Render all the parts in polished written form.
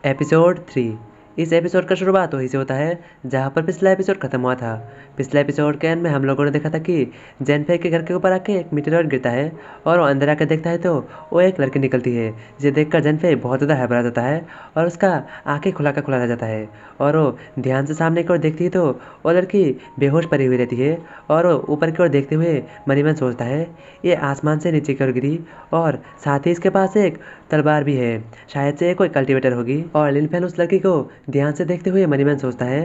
Episode 3। इस episode का शुरुआत वहीं से होता है जहाँ पर पिछला एपिसोड खत्म हुआ था। पिछले एपिसोड के एंड में हम लोगों ने देखा था कि जेनफे के घर के ऊपर आके एक मीटेरॉइड गिरता है और वो अंदर आकर देखता है तो वो एक लड़की निकलती है, जिसे देखकर जेनफे बहुत ज़्यादा घबरा जाता है और उसका आंखें खुला रह जाता है। और वो ध्यान से सामने की ओर देखती है तो वो लड़की बेहोश पड़ी हुई रहती है और वो ऊपर की ओर देखते हुए मन ही मन सोचता है ये आसमान से नीचे की ओर गिरी और साथ ही इसके पास एक तलवार भी है, शायद से ये कोई कल्टीवेटर होगी। और लिनफेन उस लड़की को ध्यान से देखते हुए मन ही मन सोचता है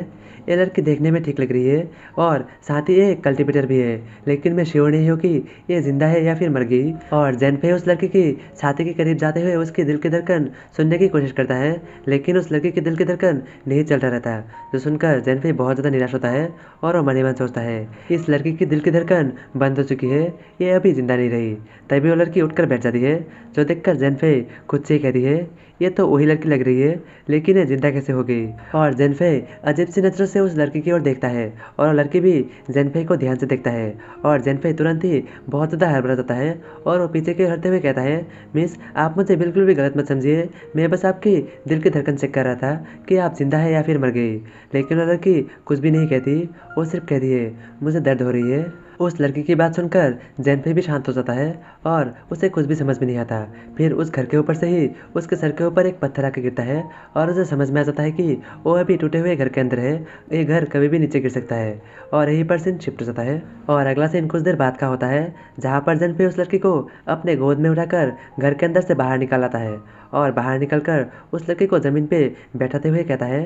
ये लड़की देखने में ठीक लग रही है और साथ ही एक कल्टीवेटर भी है, लेकिन मैं श्योर नहीं हूँ कि ये जिंदा है या फिर मर गई। और जेनफे उस लड़की की छाती के करीब जाते हुए उसके दिल की धड़कन सुनने की कोशिश करता है, लेकिन उस लड़की के दिल की धड़कन नहीं चल रहा रहता, जो सुनकर जेनफे बहुत ज़्यादा निराश होता है और वो मन ही मन सोचता है इस लड़की की दिल की धड़कन बंद हो चुकी है, ये अभी जिंदा नहीं रही। तभी वो लड़की उठकर बैठ जाती है, जो देखकर जेनफे खुद से ही कहती है ये तो वही लड़की लग रही है, लेकिन ये जिंदा कैसे हो गई। और जेनफे अजीब सी नजरों से उस लड़की की ओर देखता है और वो लड़की भी जेनफे को ध्यान से देखता है और जेनफे तुरंत ही बहुत ज़्यादा हड़बड़ा जाता है और वो पीछे की ओर हटते हुए कहता है मिस, आप मुझे बिल्कुल भी गलत मत समझिए, मैं बस आपकी दिल की धड़कन चेक कर रहा था कि आप जिंदा है या फिर मर गई। लेकिन वो लड़की कुछ भी नहीं कहती, वो सिर्फ कहती है मुझे दर्द हो रही है। उस लड़की की बात सुनकर जेनफे भी शांत हो जाता है और उसे कुछ भी समझ में नहीं आता। फिर उस घर के ऊपर से ही उसके सर के ऊपर एक पत्थर आके गिरता है और उसे समझ में आ जाता है कि वो अभी टूटे हुए घर के अंदर है, ये घर कभी भी नीचे गिर सकता है। और यहीं पर सीन शिफ्ट हो जाता है और अगला सीन कुछ देर बाद का होता है, जहाँ पर जेनफे उस लड़की को अपने गोद में उठाकर घर के अंदर से बाहर निकाल आता है और बाहर निकलकर उस लड़की को ज़मीन पे बैठाते हुए कहता है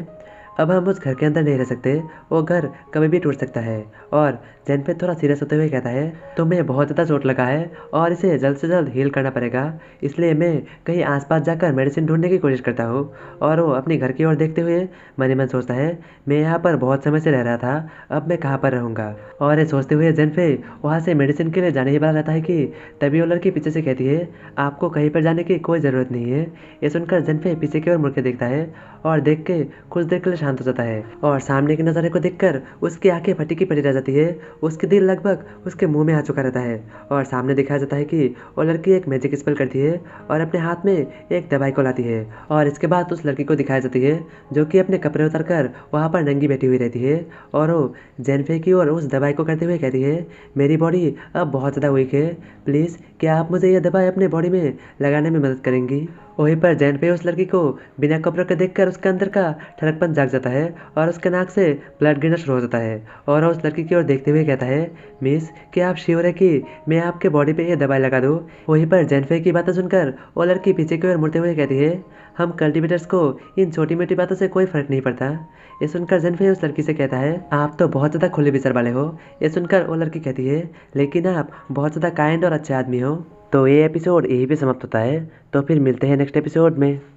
अब हम उस घर के अंदर नहीं रह सकते, वो घर कभी भी टूट सकता है। और जेनफे थोड़ा सीरियस होते हुए कहता है तुम्हें बहुत ज़्यादा चोट लगा है और इसे जल्द से जल्द हील करना पड़ेगा, इसलिए मैं कहीं आसपास जाकर मेडिसिन ढूंढने की कोशिश करता हूँ। और वो अपनी घर की ओर देखते हुए मन ही मन सोचता है मैं यहाँ पर बहुत समय से रह रहा था, अब मैं कहाँ पर रहूँगा। और ये सोचते हुए जेनफे वहाँ से मेडिसिन के लिए जाने ही वाला रहता है कि तभी वो लड़की पीछे से कहती है आपको कहीं पर जाने की कोई ज़रूरत नहीं है। ये सुनकर जेनफे पीछे की ओर मुड़ के देखता है और देख के कुछ देर के लिए शांत हो जाता है और सामने के नज़ारे को देखकर उसकी आंखें फटी की पड़ी रह जाती है, उसकी दिल लगभग उसके मुंह में आ चुका रहता है। और सामने दिखाया जाता है कि वो लड़की एक मैजिक स्पेल करती है और अपने हाथ में एक दवाई को लाती है और इसके बाद उस लड़की को दिखाई जाती है जो कि अपने कपड़े उतार कर वहाँ पर नंगी बैठी हुई रहती है और वो जेनफे की ओर उस दवाई को करते हुए कहती है मेरी बॉडी अब बहुत ज़्यादा वीक है, प्लीज़ क्या आप मुझे यह दवाई अपने बॉडी में लगाने में मदद करेंगी। वहीं पर जेनफे उस लड़की को बिना कपड़ों के देखकर उसके अंदर का ठड़कपन जाग जाता है और उसके नाक से ब्लड गिरना शुरू हो जाता है और वो उस लड़की की ओर देखते हुए कहता है मिस, क्या आप श्योर है कि मैं आपके बॉडी पे ये दवाई लगा दूँ। वहीं पर जेनफे की बातें सुनकर वो लड़की पीछे की ओर मुड़ते हुए कहती है हम कल्टिवेटर्स को इन छोटी मोटी बातों से कोई फर्क नहीं पड़ता। ये सुनकर जेनफे उस लड़की से कहता है आप तो बहुत ज़्यादा खुले विचार वाले हो। ये सुनकर वो लड़की कहती है लेकिन आप बहुत ज़्यादा काइंड और अच्छे आदमी हो। तो ये एपिसोड यहीं पे समाप्त होता है, तो फिर मिलते हैं नेक्स्ट एपिसोड में।